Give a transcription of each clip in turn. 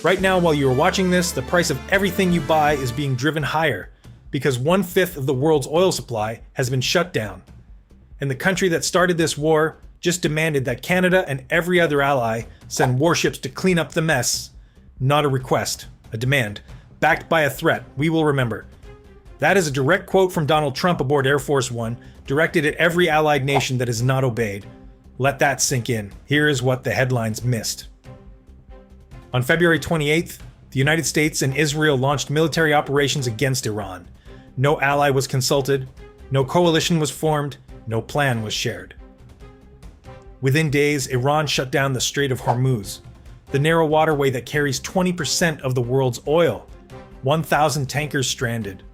Right now, while you are watching this, the price of everything you buy is being driven higher because 1/5 of the world's oil supply has been shut down. And the country that started this war just demanded that Canada and every other ally send warships to clean up the mess. Not a request, a demand, backed by a threat we will remember. That is a direct quote from Donald Trump aboard Air Force One, directed at every allied nation that has not obeyed. Let that sink in. Here is what the headlines missed. On February 28th, the United States and Israel launched military operations against Iran. No ally was consulted, no coalition was formed, no plan was shared. Within days, Iran shut down the Strait of Hormuz, the narrow waterway that carries 20% of the world's oil. 1,000 tankers stranded.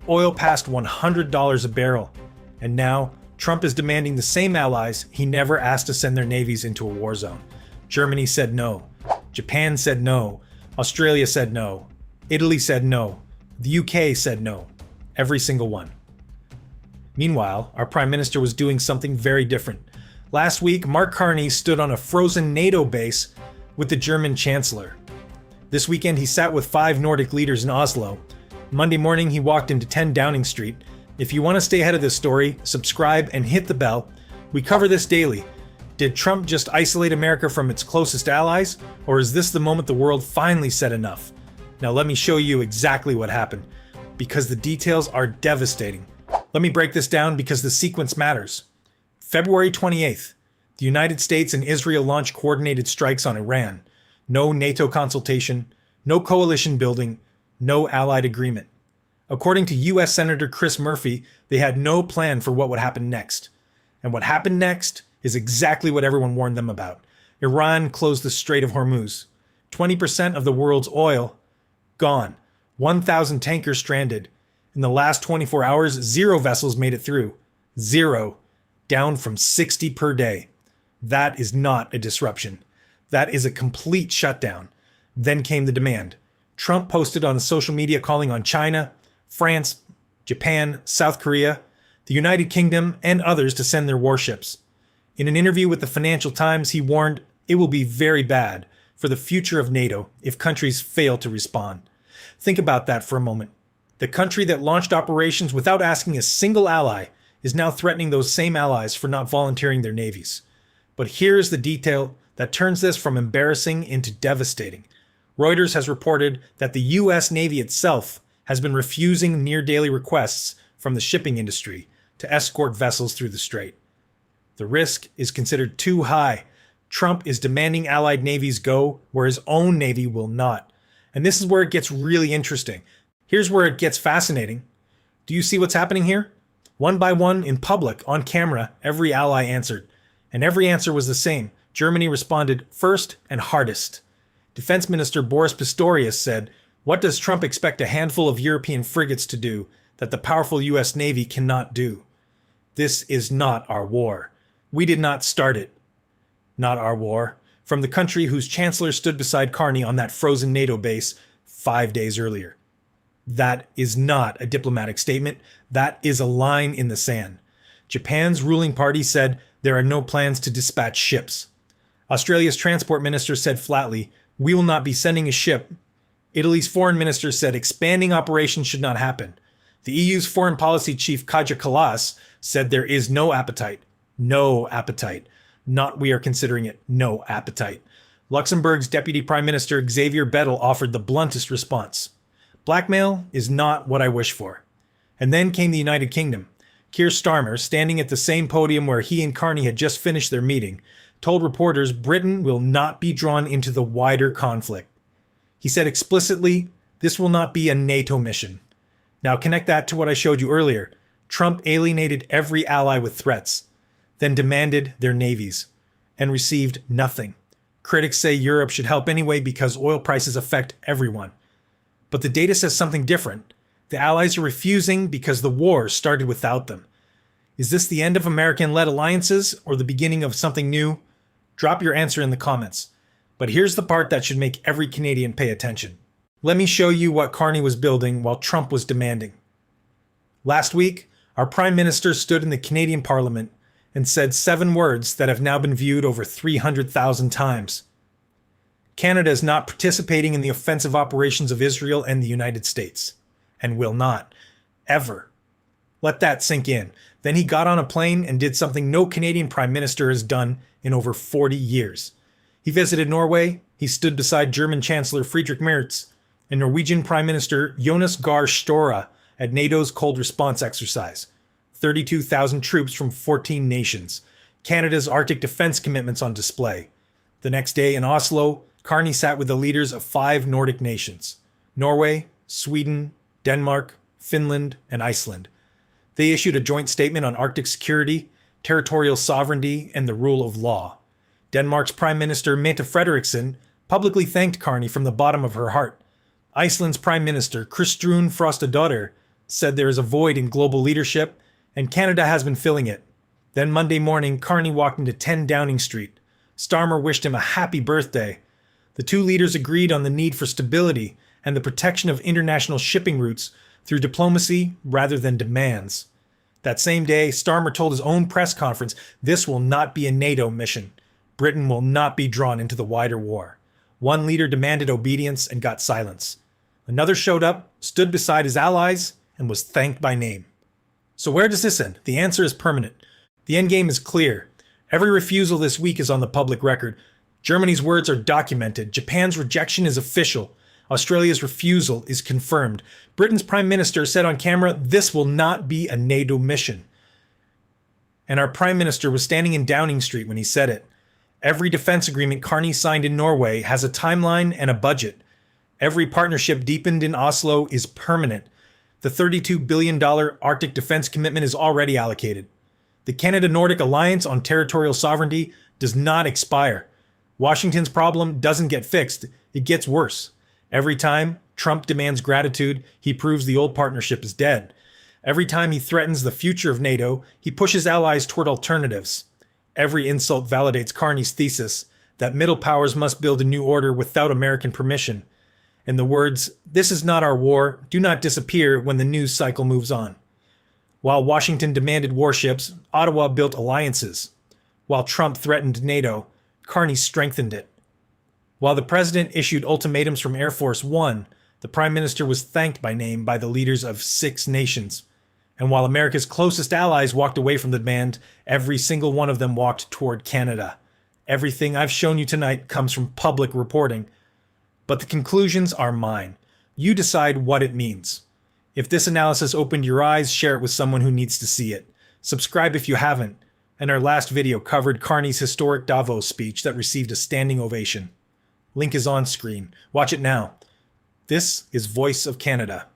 Oil past $100 a barrel. And now, Trump is demanding the same allies he never asked to send their navies into a war zone. Germany said no. Japan said no. Australia said no. Italy said no. The UK said no. Every single one. Meanwhile, our Prime Minister was doing something very different. Last week, Mark Carney stood on a frozen NATO base with the German Chancellor. This weekend, he sat with 5 Nordic leaders in Oslo. Monday morning, he walked into 10 Downing Street. If you want to stay ahead of this story, subscribe and hit the bell. We cover this daily. Did Trump just isolate America from its closest allies? Or is this the moment the world finally said enough? Now let me show you exactly what happened, because the details are devastating. Let me break this down because the sequence matters. February 28th, the United States and Israel launched coordinated strikes on Iran. No NATO consultation, no coalition building, no allied agreement. According to U.S. Senator Chris Murphy, they had no plan for what would happen next. And what happened next is exactly what everyone warned them about. Iran closed the Strait of Hormuz. 20% of the world's oil gone. 1,000 tankers stranded. In the last 24 hours, 0 vessels made it through. 0. Down from 60 per day. That is not a disruption. That is a complete shutdown. Then came the demand. Trump posted on social media calling on China, France, Japan, South Korea, the United Kingdom, and others to send their warships. In an interview with the Financial Times, he warned it will be very bad for the future of NATO if countries fail to respond. Think about that for a moment. The country that launched operations without asking a single ally is now threatening those same allies for not volunteering their navies. But here's the detail that turns this from embarrassing into devastating. Reuters has reported that the U.S. Navy itself has been refusing near-daily requests from the shipping industry to escort vessels through the strait. The risk is considered too high. Trump is demanding allied navies go where his own navy will not. And this is where it gets really interesting. Here's where it gets fascinating. Do you see what's happening here? One by one, in public, on camera, every ally answered. And every answer was the same. Germany responded first and hardest. Defense Minister Boris Pistorius said, "What does Trump expect a handful of European frigates to do that the powerful U.S. Navy cannot do? This is not our war. We did not start it." Not our war. From the country whose chancellor stood beside Carney on that frozen NATO base 5 days earlier. That is not a diplomatic statement. That is a line in the sand. Japan's ruling party said there are no plans to dispatch ships. Australia's transport minister said flatly, "We will not be sending a ship." Italy's foreign minister said expanding operations should not happen. The EU's foreign policy chief Kaja Kallas said there is no appetite. No appetite. Not we are considering it. No appetite. Luxembourg's deputy prime minister Xavier Bettel offered the bluntest response. Blackmail is not what I wish for. And then came the United Kingdom. Keir Starmer, standing at the same podium where he and Carney had just finished their meeting, told reporters Britain will not be drawn into the wider conflict. He said explicitly, this will not be a NATO mission. Now connect that to what I showed you earlier. Trump alienated every ally with threats, then demanded their navies, and received nothing. Critics say Europe should help anyway because oil prices affect everyone. But the data says something different. The allies are refusing because the war started without them. Is this the end of American-led alliances or the beginning of something new? Drop your answer in the comments. But here's the part that should make every Canadian pay attention. Let me show you what Carney was building while Trump was demanding. Last week, our Prime Minister stood in the Canadian Parliament and said 7 words that have now been viewed over 300,000 times. Canada is not participating in the offensive operations of Israel and the United States, and will not, ever. Let that sink in. Then he got on a plane and did something no Canadian Prime Minister has done in over 40 years. He visited Norway, he stood beside German Chancellor Friedrich Merz and Norwegian Prime Minister Jonas Gahr Støre at NATO's cold response exercise. 32,000 troops from 14 nations. Canada's Arctic defense commitments on display. The next day in Oslo, Carney sat with the leaders of 5 Nordic nations: Norway, Sweden, Denmark, Finland, and Iceland. They issued a joint statement on Arctic security, territorial sovereignty, and the rule of law. Denmark's Prime Minister Mette Frederiksen publicly thanked Carney from the bottom of her heart. Iceland's Prime Minister Kristrún Frostadóttir said there is a void in global leadership, and Canada has been filling it. Then Monday morning, Carney walked into 10 Downing Street. Starmer wished him a happy birthday. The two leaders agreed on the need for stability and the protection of international shipping routes through diplomacy rather than demands. That same day, Starmer told his own press conference, this will not be a NATO mission. Britain will not be drawn into the wider war. One leader demanded obedience and got silence. Another showed up, stood beside his allies, and was thanked by name. So where does this end? The answer is permanent. The endgame is clear. Every refusal this week is on the public record. Germany's words are documented. Japan's rejection is official. Australia's refusal is confirmed. Britain's Prime Minister said on camera, this will not be a NATO mission. And our Prime Minister was standing in Downing Street when he said it. Every defense agreement Carney signed in Norway has a timeline and a budget. Every partnership deepened in Oslo is permanent. The $32 billion Arctic defense commitment is already allocated. The Canada-Nordic alliance on territorial sovereignty does not expire. Washington's problem doesn't get fixed, it gets worse. Every time Trump demands gratitude, he proves the old partnership is dead. Every time he threatens the future of NATO, he pushes allies toward alternatives. Every insult validates Carney's thesis that middle powers must build a new order without American permission. And the words, this is not our war, do not disappear when the news cycle moves on. While Washington demanded warships, Ottawa built alliances. While Trump threatened NATO, Carney strengthened it. While the president issued ultimatums from Air Force One, the prime minister was thanked by name by the leaders of 6 nations. And while America's closest allies walked away from the demand, every single one of them walked toward Canada. Everything I've shown you tonight comes from public reporting. But the conclusions are mine. You decide what it means. If this analysis opened your eyes, share it with someone who needs to see it. Subscribe if you haven't. And our last video covered Carney's historic Davos speech that received a standing ovation. Link is on screen. Watch it now. This is Voice of Canada.